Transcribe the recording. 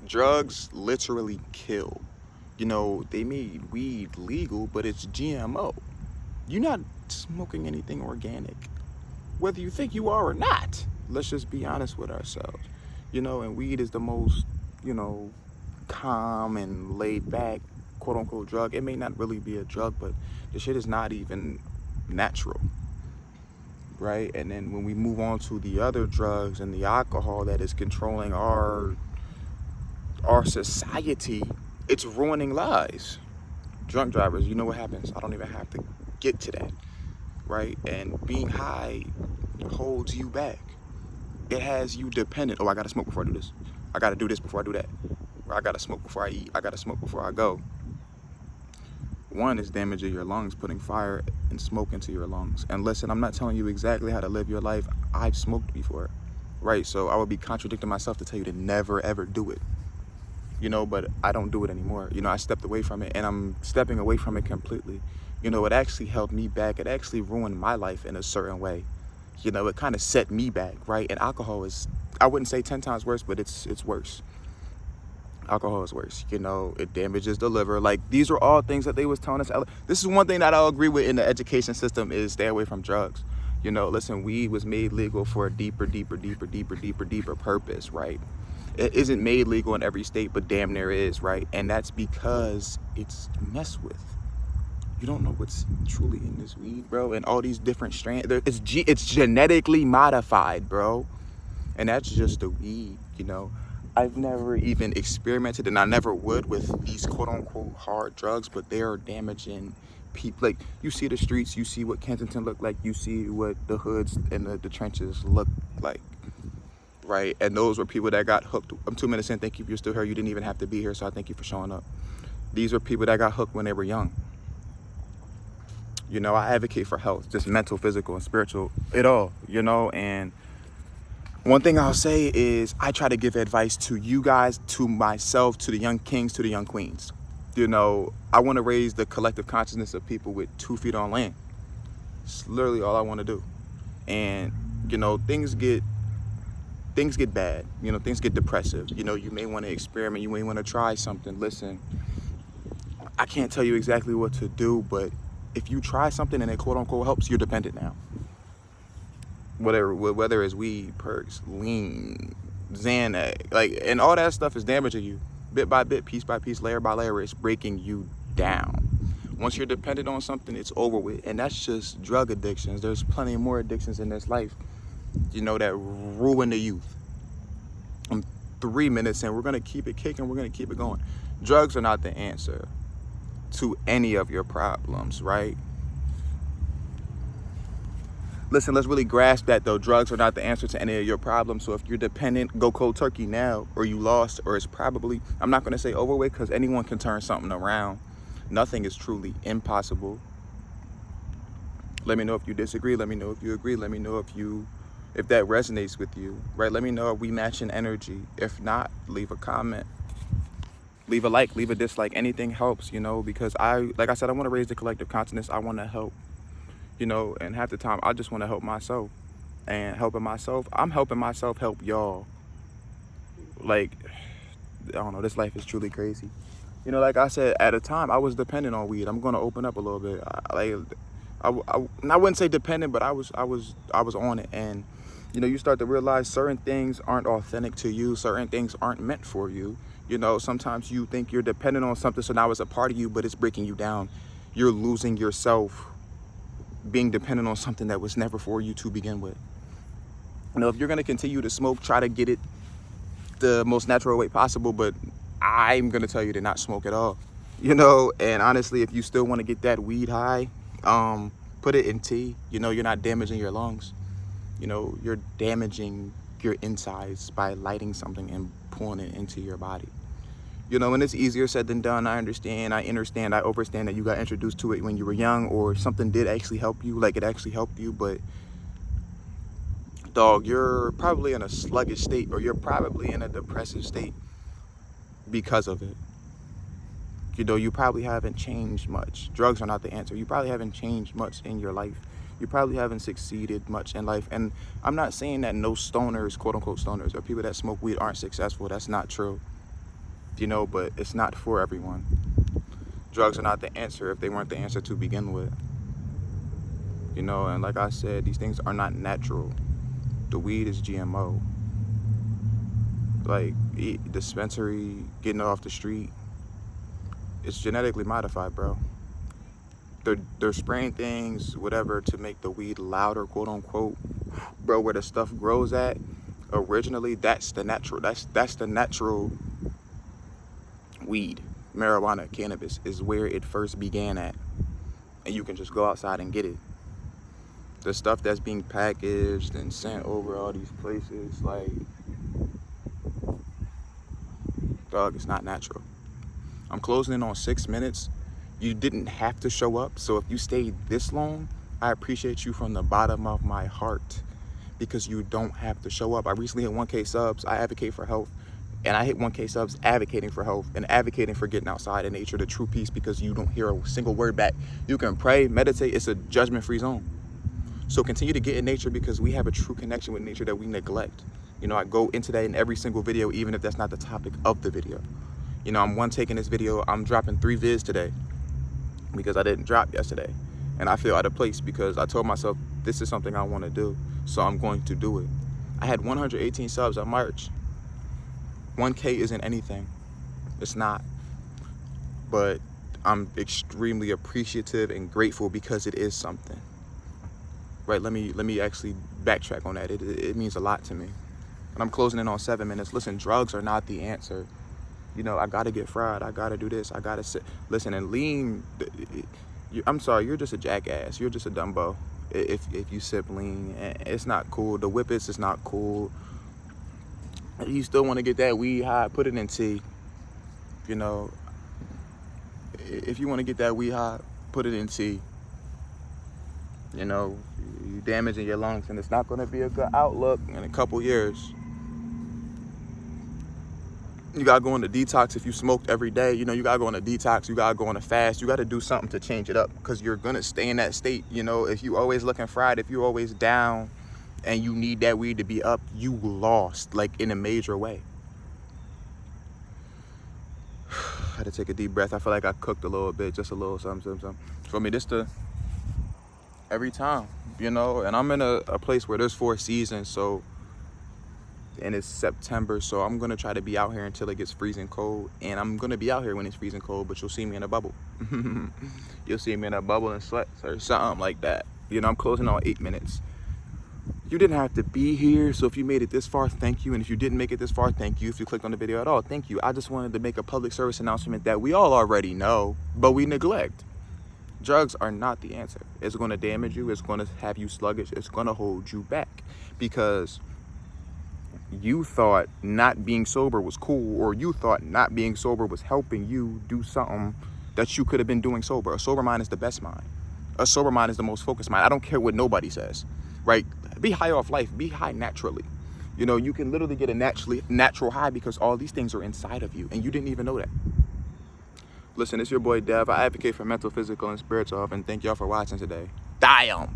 Drugs literally kill. You know, they made weed legal, but it's GMO. You're not smoking anything organic, whether you think you are or not. Let's just be honest with ourselves. You know, and weed is the most, you know, calm and laid back, quote unquote, drug. It may not really be a drug, but the shit is not even natural, right? And then when we move on to the other drugs and the alcohol that is controlling our society, it's ruining lives. Drunk drivers, you know what happens? I don't even have to get to that, right? And being high holds you back. It has you dependent. Oh, I gotta smoke before I do this. I gotta do this before I do that. Or I gotta smoke before I eat. I gotta smoke before I go. One is damaging your lungs, putting fire and smoke into your lungs. And listen, I'm not telling you exactly how to live your life. I've smoked before, right? So I would be contradicting myself to tell you to never ever do it. You know, but I don't do it anymore. You know, I stepped away from it, and I'm stepping away from it completely. You know, it actually held me back. It actually ruined my life in a certain way. You know, it kind of set me back, right? And alcohol is, I wouldn't say 10 times worse, but it's worse. Alcohol is worse. You know, it damages the liver. Like, these are all things that they was telling us. This is one thing that I'll agree with in the education system is stay away from drugs. You know, listen, weed was made legal for a deeper purpose, right? It isn't made legal in every state, but damn near is, right? And that's because it's messed with. You don't know what's truly in this weed, bro. And all these different strands. It's genetically modified, bro. And that's just the weed, you know. I've never even experimented, and I never would, with these quote-unquote hard drugs, but they are damaging people. Like, you see the streets, you see what Kensington look like, you see what the hoods and the trenches look like, right? And those were people that got hooked. I'm 2 minutes in. Thank you if you're still here. You didn't even have to be here, so I thank you for showing up. These are people that got hooked when they were young. You know, I advocate for health, just mental, physical, and spiritual, it all, you know. And one thing I'll say is I try to give advice to you guys, to myself, to the young kings, to the young queens. You know, I want to raise the collective consciousness of people with 2 feet on land. It's literally all I want to do. And, you know, things get bad. You know, things get depressive. You know, you may want to experiment. You may want to try something. Listen, I can't tell you exactly what to do, but if you try something and it quote unquote helps, you're dependent now. Whether it's weed, perks, lean, Xanax, like, and all that stuff is damaging you. Bit by bit, piece by piece, layer by layer, it's breaking you down. Once you're dependent on something, it's over with. And that's just drug addictions. There's plenty more addictions in this life, you know, that ruin the youth. I'm 3 minutes in. We're going to keep it kicking. We're going to keep it going. Drugs are not the answer to any of your problems, right? Listen, let's really grasp that, though. Drugs are not the answer to any of your problems. So if you're dependent, go cold turkey now, or you lost, or it's probably, I'm not going to say overweight, because anyone can turn something around. Nothing is truly impossible. Let me know if you disagree. Let me know if you agree. Let me know if that resonates with you, right? Let me know if we match in energy. If not, leave a comment. Leave a like, leave a dislike. Anything helps, you know, because like I said, I want to raise the collective consciousness. I want to help. You know, and half the time I just want to help myself. And helping myself, I'm helping myself help y'all. Like, I don't know, this life is truly crazy. You know, like I said, at a time I was dependent on weed. I'm going to open up a little bit. I wouldn't say dependent, but I was on it. And, you know, you start to realize certain things aren't authentic to you. Certain things aren't meant for you. You know, sometimes you think you're dependent on something, so now it's a part of you, but it's breaking you down. You're losing yourself being dependent on something that was never for you to begin with. You know, if you're going to continue to smoke, try to get it the most natural way possible, but I'm going to tell you to not smoke at all. You know, and honestly, if you still want to get that weed high, put it in tea. You know, you're not damaging your lungs. You know, you're damaging your insides by lighting something and pulling it into your body. You know, and it's easier said than done. I understand, I understand that you got introduced to it when you were young, or something did actually help you, like it actually helped you, but dog, you're probably in a sluggish state, or you're probably in a depressive state because of it. You know, you probably haven't changed much. Drugs are not the answer. You probably haven't changed much in your life. You probably haven't succeeded much in life. And I'm not saying that no stoners, quote unquote stoners, or people that smoke weed aren't successful. That's not true. you know, but it's not for everyone. Drugs are not the answer if they weren't the answer to begin with. You know, and like I said, these things are not natural. The weed is GMO. Like, dispensary, getting it off the street, it's genetically modified, bro. They're spraying things, whatever, to make the weed louder, quote unquote. Bro, where the stuff grows at, originally, that's the natural weed. Marijuana, cannabis, is where it first began at. And you can just go outside and get it. The stuff that's being packaged and sent over all these places, like, dog, it's not natural. I'm closing in on 6 minutes. You didn't have to show up, so if you stayed this long, I appreciate you from the bottom of my heart, because you don't have to show up. I recently hit 1K subs. I advocate for health, and I hit 1K subs advocating for health and advocating for getting outside in nature, the true peace, because you don't hear a single word back. You can pray, meditate. It's a judgment-free zone. So continue to get in nature, because we have a true connection with nature that we neglect. You know, I go into that in every single video, even if that's not the topic of the video. You know, I'm taking this video. I'm dropping 3 vids today because I didn't drop yesterday. And I feel out of place because I told myself this is something I want to do, so I'm going to do it. I had 118 subs on March. 1K isn't anything. It's not. But I'm extremely appreciative and grateful because it is something. Right, let me actually backtrack on that. It means a lot to me. And I'm closing in on 7 minutes. Listen, drugs are not the answer. You know, I gotta get fried. I gotta do this. I gotta sit. Listen, and lean. I'm sorry, you're just a jackass. You're just a Dumbo. If you sip lean, it's not cool. The whippets is not cool. You still want to get that weed high? Put it in tea. You know, if you want to get that weed high, put it in tea. You know, you're damaging your lungs, and it's not going to be a good outlook in a couple years. You got to go on a detox. If you smoked every day, you know, you got to go on a detox. You got to go on a fast. You got to do something to change it up, because you're going to stay in that state. You know, if you always looking fried, if you're always down and you need that weed to be up, you lost, like, in a major way. I had to take a deep breath. I feel like I cooked a little bit, just a little something. For me, every time, you know, and I'm in a place where there's 4 seasons, so, and it's September, so I'm gonna try to be out here until it gets freezing cold, and I'm gonna be out here when it's freezing cold, but you'll see me in a bubble. You'll see me in a bubble and sweats or something like that. You know, I'm closing on 8 minutes. You didn't have to be here, so if you made it this far, thank you, and if you didn't make it this far, thank you. If you clicked on the video at all, thank you. I just wanted to make a public service announcement that we all already know, but we neglect. Drugs are not the answer. It's going to damage you. It's going to have you sluggish. It's going to hold you back, because you thought not being sober was cool, or you thought not being sober was helping you do something that you could have been doing sober. A sober mind is the best mind. A sober mind is the most focused mind. I don't care what nobody says, right? Be high off life. Be high naturally. You know, you can literally get a natural high because all these things are inside of you, and you didn't even know that. Listen, it's your boy Dev. I advocate for mental, physical, and spiritual health, and thank y'all for watching today. Damn.